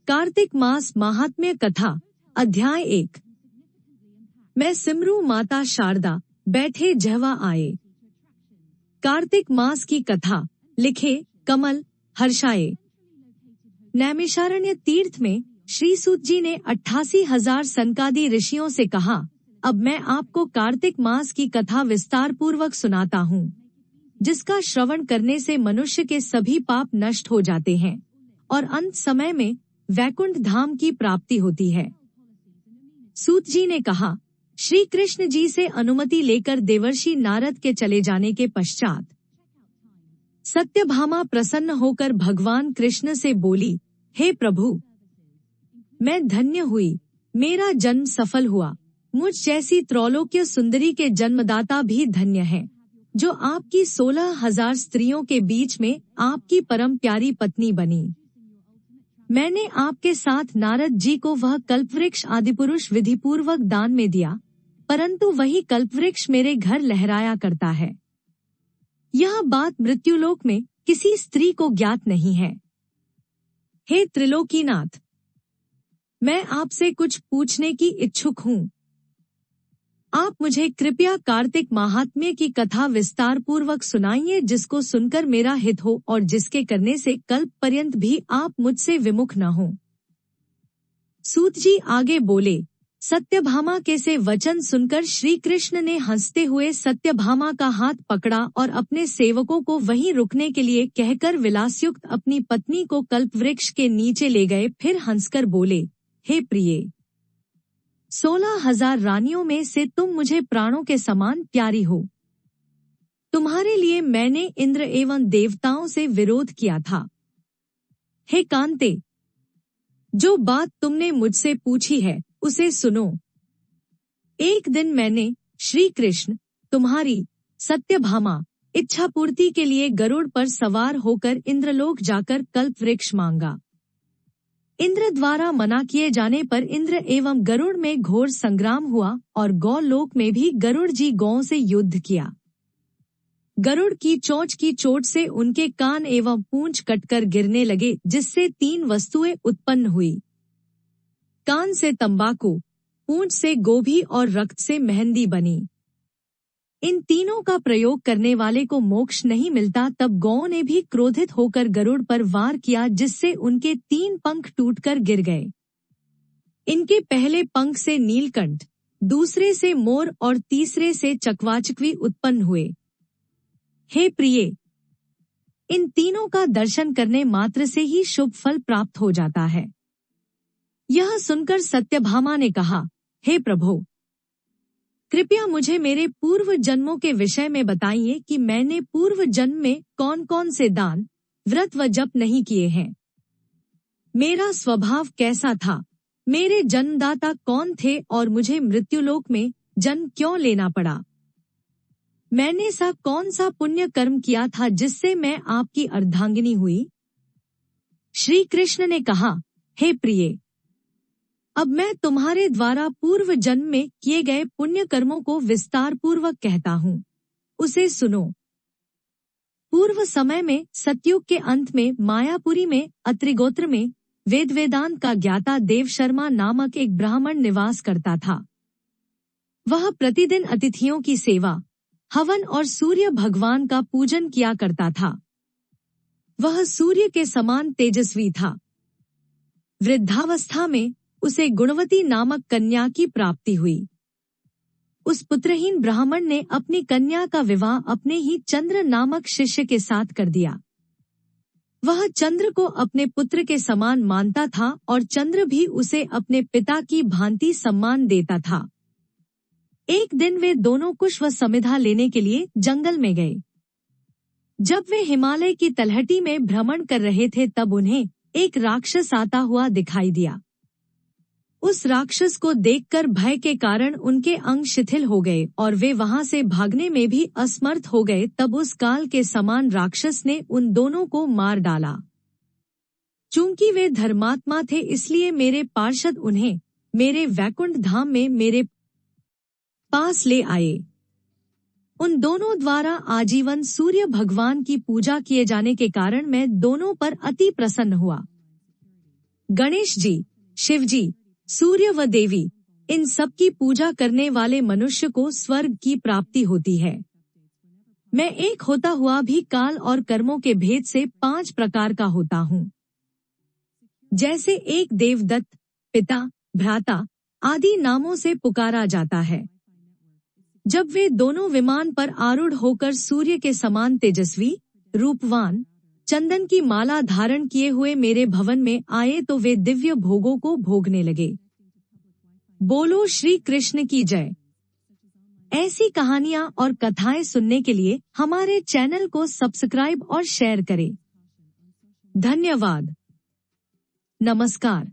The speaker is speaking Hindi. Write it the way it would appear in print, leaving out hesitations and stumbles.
कार्तिक मास महात्म्य कथा अध्याय 1। मैं सिमरू माता शारदा बैठे जहवा आए। कार्तिक मास की कथा लिखे कमल हर्षाए। नैमिषारण्य तीर्थ में श्री सूत जी ने 88,000 सनकादि ऋषियों से कहा, अब मैं आपको कार्तिक मास की कथा विस्तार पूर्वक सुनाता हूँ, जिसका श्रवण करने से मनुष्य के सभी पाप नष्ट हो जाते हैं और अंत समय में वैकुंठ धाम की प्राप्ति होती है। सूत जी ने कहा, श्री कृष्ण जी से अनुमति लेकर देवर्षि नारद के चले जाने के पश्चात सत्यभामा प्रसन्न होकर भगवान कृष्ण से बोली, हे प्रभु, मैं धन्य हुई, मेरा जन्म सफल हुआ। मुझ जैसी त्रैलोक्य सुंदरी के जन्मदाता भी धन्य है, जो आपकी 16,000 स्त्रियों के बीच में आपकी परम प्यारी पत्नी बनी। मैंने आपके साथ नारद जी को वह कल्पवृक्ष आदिपुरुष विधिपूर्वक दान में दिया, परंतु वही कल्पवृक्ष मेरे घर लहराया करता है। यह बात मृत्युलोक में किसी स्त्री को ज्ञात नहीं है। हे त्रिलोकीनाथ, मैं आपसे कुछ पूछने की इच्छुक हूँ। आप मुझे कृपया कार्तिक महात्म्य की कथा विस्तार पूर्वक सुनाइए, जिसको सुनकर मेरा हित हो और जिसके करने से कल्प पर्यंत भी आप मुझसे विमुख न हो। सूत जी आगे बोले, सत्यभामा के से वचन सुनकर श्री कृष्ण ने हंसते हुए सत्यभामा का हाथ पकड़ा और अपने सेवकों को वहीं रुकने के लिए कहकर विलासयुक्त अपनी पत्नी को कल्पवृक्ष के नीचे ले गए। फिर हंसकर बोले, हे प्रिये, 16,000 रानियों में से तुम मुझे प्राणों के समान प्यारी हो। तुम्हारे लिए मैंने इंद्र एवं देवताओं से विरोध किया था। हे कांते, जो बात तुमने मुझसे पूछी है उसे सुनो। एक दिन मैंने श्री कृष्ण तुम्हारी सत्यभामा इच्छा पूर्ति के लिए गरुड़ पर सवार होकर इंद्रलोक जाकर कल्पवृक्ष मांगा। इंद्र द्वारा मना किए जाने पर इंद्र एवं गरुड़ में घोर संग्राम हुआ और गौलोक में भी गरुड़ जी गौओं से युद्ध किया। गरुड़ की चोंच की चोट से उनके कान एवं पूंछ कटकर गिरने लगे, जिससे 3 वस्तुएं उत्पन्न हुई। कान से तंबाकू, पूंछ से गोभी और रक्त से मेहंदी बनी। इन तीनों का प्रयोग करने वाले को मोक्ष नहीं मिलता। तब गौओं ने भी क्रोधित होकर गरुड़ पर वार किया, जिससे उनके 3 पंख टूटकर गिर गए। इनके पहले पंख से नीलकंठ, दूसरे से मोर और तीसरे से चकवाचकवी उत्पन्न हुए। हे प्रिये, इन तीनों का दर्शन करने मात्र से ही शुभ फल प्राप्त हो जाता है। यह सुनकर सत्यभामा ने कहा, हे प्रभु, कृपया मुझे मेरे पूर्व जन्मों के विषय में बताइए कि मैंने पूर्व जन्म में कौन कौन से दान, व्रत व जप नहीं किए हैं। मेरा स्वभाव कैसा था, मेरे जन्मदाता कौन थे और मुझे मृत्युलोक में जन्म क्यों लेना पड़ा। मैंने सा कौन सा पुण्य कर्म किया था जिससे मैं आपकी अर्धांगिनी हुई। श्री कृष्ण ने कहा, हे प्रिये, अब मैं तुम्हारे द्वारा पूर्व जन्म में किए गए पुण्य कर्मों को विस्तार पूर्वक कहता हूँ, उसे सुनो। पूर्व समय में सतयुग के अंत में मायापुरी में अत्रिगोत्र में वेदांत का ज्ञाता देव शर्मा नामक एक ब्राह्मण निवास करता था। वह प्रतिदिन अतिथियों की सेवा, हवन और सूर्य भगवान का पूजन किया करता था। वह सूर्य के समान तेजस्वी था। वृद्धावस्था में उसे गुणवती नामक कन्या की प्राप्ति हुई। उस पुत्रहीन ब्राह्मण ने अपनी कन्या का विवाह अपने ही चंद्र नामक शिष्य के साथ कर दिया। वह चंद्र को अपने पुत्र के समान मानता था और चंद्र भी उसे अपने पिता की भांति सम्मान देता था। एक दिन वे दोनों कुश व समिधा लेने के लिए जंगल में गए। जब वे हिमालय की तलहटी में भ्रमण कर रहे थे, तब उन्हें एक राक्षस आता हुआ दिखाई दिया। उस राक्षस को देखकर भय के कारण उनके अंग शिथिल हो गए और वे वहां से भागने में भी असमर्थ हो गए। तब उस काल के समान राक्षस ने उन दोनों को मार डाला। चूंकि वे धर्मात्मा थे, इसलिए मेरे पार्षद उन्हें मेरे वैकुंठ धाम में मेरे पास ले आए। उन दोनों द्वारा आजीवन सूर्य भगवान की पूजा किए जाने के कारण मैं दोनों पर अति प्रसन्न हुआ। गणेश जी, शिव जी, सूर्य व देवी, इन सब की पूजा करने वाले मनुष्य को स्वर्ग की प्राप्ति होती है। मैं एक होता हुआ भी काल और कर्मों के भेद से 5 प्रकार का होता हूँ। जैसे एक देवदत्त, पिता, भ्राता आदि नामों से पुकारा जाता है। जब वे दोनों विमान पर आरूढ़ होकर सूर्य के समान तेजस्वी, रूपवान, चंदन की माला धारण किए हुए मेरे भवन में आए तो वे दिव्य भोगों को भोगने लगे। बोलो श्री कृष्ण की जय। ऐसी कहानियां और कथाएं सुनने के लिए हमारे चैनल को सब्सक्राइब और शेयर करें। धन्यवाद। नमस्कार।